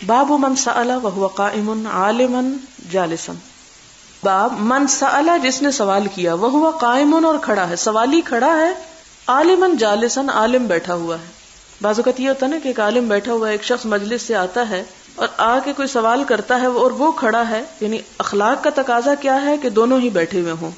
باب من سأل وهو قائم عالما جالسا. باب من سأل جس نے سوال کیا، وهو قائم اور کھڑا ہے، سوالی کھڑا ہے، عالما جالسا عالم بیٹھا ہوا ہے. بعض اوقات یہ ہوتا ہے نا کہ ایک عالم بیٹھا ہوا ہے، ایک شخص مجلس سے آتا ہے اور آ کے کوئی سوال کرتا ہے اور وہ کھڑا ہے، یعنی اخلاق کا تقاضا کیا ہے کہ دونوں ہی بیٹھے ہوئے ہوں.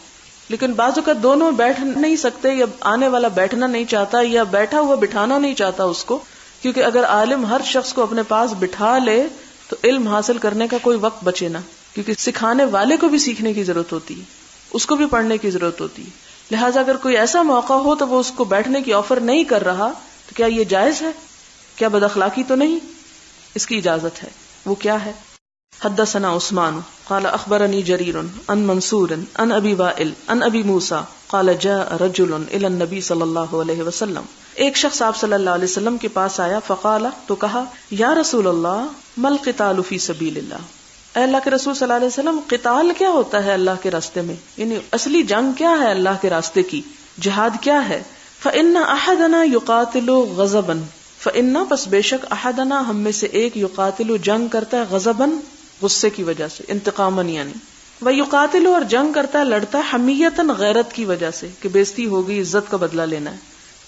لیکن بعض اوقات دونوں بیٹھ نہیں سکتے، یا آنے والا بیٹھنا نہیں چاہتا، یا بیٹھا ہوا بٹھانا نہیں چاہتا اس کو، کیونکہ اگر عالم ہر شخص کو اپنے پاس بٹھا لے تو علم حاصل کرنے کا کوئی وقت بچے نا، کیونکہ سکھانے والے کو بھی سیکھنے کی ضرورت ہوتی ہے، اس کو بھی پڑھنے کی ضرورت ہوتی ہے. لہٰذا اگر کوئی ایسا موقع ہو تو وہ اس کو بیٹھنے کی آفر نہیں کر رہا تو کیا یہ جائز ہے؟ کیا بد اخلاقی تو نہیں؟ اس کی اجازت ہے. وہ کیا ہے؟ حدثنا عثمان قال اخبرني جرير عن منصور عن ابي وائل عن ابي موسى قال جاء رجل الى النبي صلی اللہ علیہ وسلم. ایک شخص آپ صلی اللہ علیہ وسلم کے پاس آیا، فقال تو کہا، یا رسول اللہ ما القتال فی سبیل اللہ. اے اللہ کے رسول صلی اللہ علیہ وسلم، قتال کیا ہوتا ہے اللہ کے راستے میں؟ یعنی اصلی جنگ کیا ہے اللہ کے راستے کی؟ جہاد کیا ہے؟ فإن أحدنا يقاتل غضبا، فإن پس بے شک أحدنا ہم میں سے ایک يقاتل جنگ کرتا ہے غضبا غصے کی وجہ سے، انتقاما یعنی، ويقاتل اور جنگ کرتا ہے لڑتا ہے حمیتا غیرت کی وجہ سے کہ بےزتی ہو گئی، عزت کا بدلہ لینا ہے.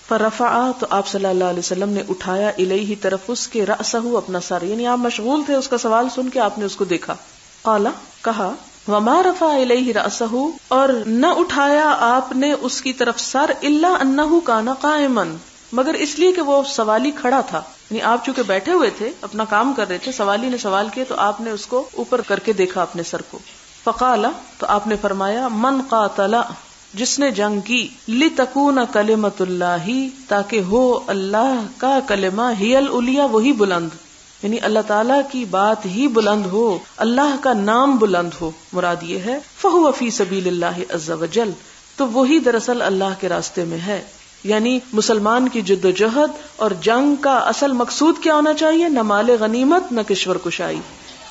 فرفع تو آپ صلی اللہ علیہ وسلم نے اٹھایا الیہ طرف اس کے رأسہ اپنا سر، یعنی آپ مشغول تھے اس کا سوال سن کے آپ نے اس کو دیکھا. قال کہا، وما رفع الیہ رأسہ اور نہ اٹھایا آپ نے اس کی طرف سر، الا انہ کان قائما مگر اس لیے کہ وہ سوالی کھڑا تھا. یعنی آپ چونکہ بیٹھے ہوئے تھے اپنا کام کر رہے تھے، سوالی نے سوال کیا تو آپ نے اس کو اوپر کر کے دیکھا اپنے سر کو. فقال تو آپ نے فرمایا، من قاتل جس نے جنگ کی، لتکون کلمۃ اللہ تاکہ ہو اللہ کا کلمہ، ہی العلیٰ وہی بلند، یعنی اللہ تعالیٰ کی بات ہی بلند ہو، اللہ کا نام بلند ہو، مراد یہ ہے. فہو فی سبیل اللہ عز وجل تو وہی دراصل اللہ کے راستے میں ہے. یعنی مسلمان کی جد و جہد اور جنگ کا اصل مقصود کیا ہونا چاہیے؟ نہ مال غنیمت نہ کشور کشائی،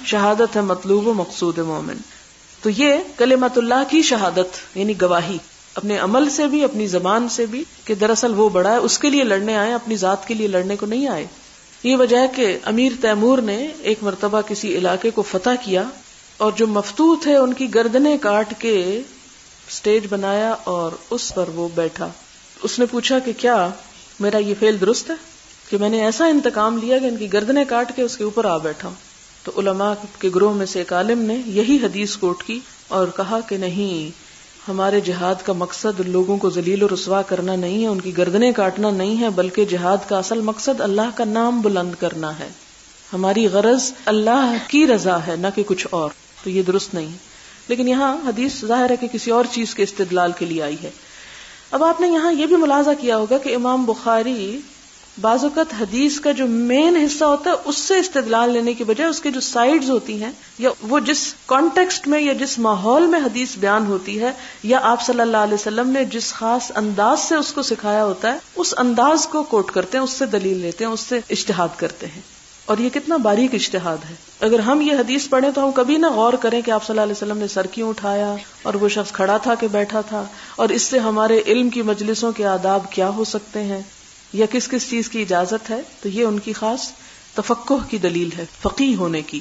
شہادت ہے مطلوب و مقصود مومن. تو یہ کلمت اللہ کی شہادت یعنی گواہی، اپنے عمل سے بھی اپنی زبان سے بھی کہ دراصل وہ بڑا ہے، اس کے لیے لڑنے آئے، اپنی ذات کے لیے لڑنے کو نہیں آئے. یہ وجہ ہے کہ امیر تیمور نے ایک مرتبہ کسی علاقے کو فتح کیا اور جو مفتوح تھے ان کی گردنیں کاٹ کے سٹیج بنایا اور اس پر وہ بیٹھا. اس نے پوچھا کہ کیا میرا یہ فعل درست ہے کہ میں نے ایسا انتقام لیا کہ ان کی گردنیں کاٹ کے اس کے اوپر آ بیٹھا ہوں؟ تو علماء کے گروہ میں سے ایک عالم نے یہی حدیث کوٹ کی اور کہا کہ نہیں، ہمارے جہاد کا مقصد لوگوں کو ذلیل و رسوا کرنا نہیں ہے، ان کی گردنیں کاٹنا نہیں ہے، بلکہ جہاد کا اصل مقصد اللہ کا نام بلند کرنا ہے. ہماری غرض اللہ کی رضا ہے نہ کہ کچھ اور. تو یہ درست نہیں. لیکن یہاں حدیث ظاہر ہے کہ کسی اور چیز کے استدلال کے لیے آئی ہے. اب آپ نے یہاں یہ بھی ملاحظہ کیا ہوگا کہ امام بخاری بعض اوقات حدیث کا جو مین حصہ ہوتا ہے اس سے استدلال لینے کی بجائے اس کے جو سائیڈز ہوتی ہیں، یا وہ جس کانٹیکسٹ میں یا جس ماحول میں حدیث بیان ہوتی ہے، یا آپ صلی اللہ علیہ وسلم نے جس خاص انداز سے اس کو سکھایا ہوتا ہے، اس انداز کو کوٹ کرتے ہیں، اس سے دلیل لیتے ہیں، اس سے اجتہاد کرتے ہیں. اور یہ کتنا باریک اجتہاد ہے. اگر ہم یہ حدیث پڑھیں تو ہم کبھی نہ غور کریں کہ آپ صلی اللہ علیہ وسلم نے سر کیوں اٹھایا اور وہ شخص کھڑا تھا کہ بیٹھا تھا، اور اس سے ہمارے علم کی مجلسوں کے آداب کیا ہو سکتے ہیں یا کس کس چیز کی اجازت ہے. تو یہ ان کی خاص تفقہ کی دلیل ہے، فقیہ ہونے کی.